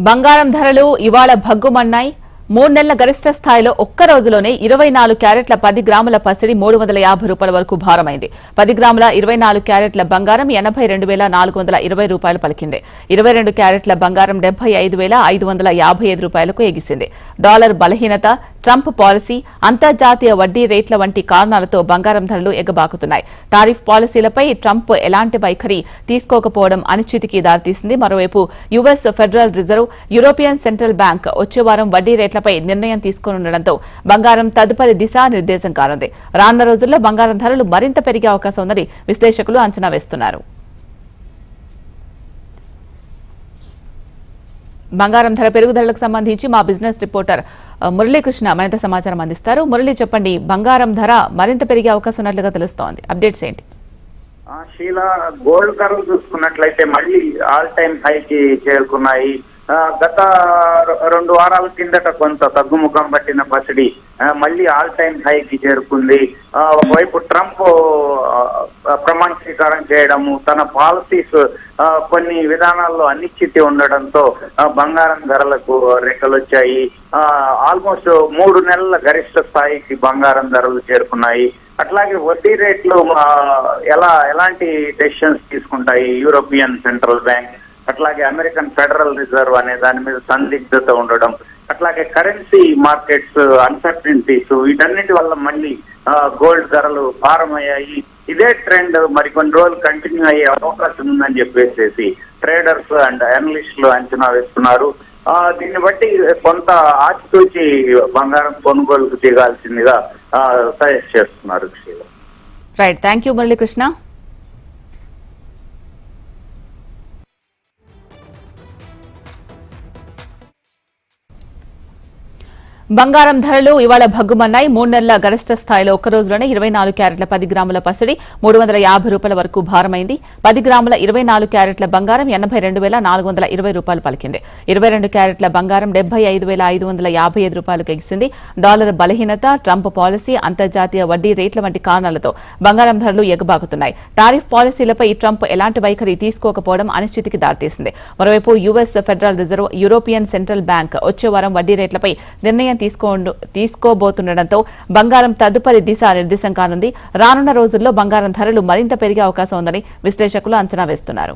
బంగారం ధరలు ఇవాళ భగ్గుమన్నాయి. 3 నెలల గరిష్ట స్థాయిలో ఒక్క రోజులోనే 24 క్యారెట్ల 10 గ్రాముల పసిడి 350 రూపాయల వరకు భారమైంది. 10 గ్రాముల 24 క్యారెట్ల బంగారం 82,420 రూపాయలు పలికింది. 22 క్యారెట్ల బంగారం 75,555 రూపాయలకు ఎగిసింది. డాలర్ బలహీనత, ట్రంప్ పాలసీ, అంతర్జాతీయ వడ్డీ రేట్ల వంటి కారణాలతో బంగారం ధరలు ఎగబాకుతున్నాయి. టారిఫ్ పాలసీలపై ట్రంప్ ఎలాంటి వైఖరి తీసుకోకపోవడం అనిశ్చితికి దారితీసింది. మరోవైపు US federal reserve, European central bank వచ్చే వారం వడ్డీ రేట్లపై నిర్ణయం తీసుకోనుండటంతో బంగారం తదుపరి దిశానిర్దేశం కానుంది. రానున్న రోజుల్లో బంగారం ధరలు మరింత పెరిగే అవకాశం ఉందని విశ్లేషకులు అంచనా వేస్తున్నారు. బంగారం ధర పెరుగుదలకు సంబంధించి మా బిజినెస్ రిపోర్టర్ మురళీకృష్ణ మరింత సమాచారం అందిస్తారు. మురళి, చెప్పండి, బంగారం ధర మరింత పెరిగే అవకాశం ఉన్నట్లుగా తెలుస్తోంది. అప్డేట్స్ ఏంటి? షీలా, గోల్డ్ ధరలు చూసుకున్నట్లయితే మళ్ళీ ఆల్ టైమ్ హైకి చేరుకున్నాయి. గత 2 వారాల కిందట కొంత తగ్గుముఖం పట్టిన పసిడి మళ్ళీ ఆల్ టైమ్ హైకి చేరుకుంది. ఒకవైపు ట్రంప్ ప్రమాణ స్వీకారం చేయడము, తన పాలసీస్ కొన్ని విధానాల్లో అనిశ్చితి ఉండడంతో బంగారం ధరలకు రెక్కలొచ్చాయి. ఆల్మోస్ట్ 3 నెలల గరిష్ట స్థాయికి బంగారం ధరలు చేరుకున్నాయి. అట్లాగే వడ్డీ రేట్లు ఎలాంటి డెసిషన్స్ తీసుకుంటాయి యూరోపియన్ సెంట్రల్ బ్యాంక్, అట్లాగే అమెరికన్ ఫెడరల్ రిజర్వ్ అనే దాని మీద సందిగ్ధత ఉండడం, అట్లాగే కరెన్సీ మార్కెట్స్ అన్సర్టనిటీస్, వీటన్నిటి వల్ల మళ్ళీ గోల్డ్ ధరలు భారమయ్యాయి. ఇదే ట్రెండ్ మరికొన్ని రోజులు కంటిన్యూ అయ్యే అవకాశం ఉందని చెప్పేసి ట్రేడర్స్ అండ్ అనలిస్టులు అంచనా వేస్తున్నారు. దీన్ని బట్టి కొంత ఆచితూచి బంగారం కొనుగోలుకు దిగాల్సిందిగా సజెస్ట్ చేస్తున్నారు. Right, thank you Muralikrishna. బంగారం ధరలు ఇవాళ భగ్గుమన్నాయి. 3 నెలల గరిష్ట స్థాయిలో ఒక్క రోజులోనే 24 క్యారెట్ల 10 గ్రాముల పసిడి 350 రూపాయల వరకు భారమైంది. 10 గ్రాముల 24 క్యారెట్ల బంగారం 82,420 రూపాయలు పలికింది. 22 క్యారెట్ల బంగారం 75,555 రూపాయలకు ఎగిసింది. డాలర్ బలహీనత, ట్రంప్ పాలసీ, అంతర్జాతీయ వడ్డీ రేట్ల వంటి కారణాలతో బంగారం ధరలు ఎగబాకుతున్నాయి. టారిఫ్ పాలసీలపై ట్రంప్ ఎలాంటి వైఖరి తీసుకోకపోవడం అనిశ్చితికి దారితీసింది. మరోవైపు US federal reserve, European central bank వచ్చే వారం వడ్డీ రేట్లపై నిర్ణయం తీసుకోబోతుండటంతో బంగారం తదుపరి దిశానిర్దేశం కానుంది. రానున్న రోజుల్లో బంగారం ధరలు మరింత పెరిగే అవకాశం ఉందని విశ్లేషకులు అంచనా వేస్తున్నారు.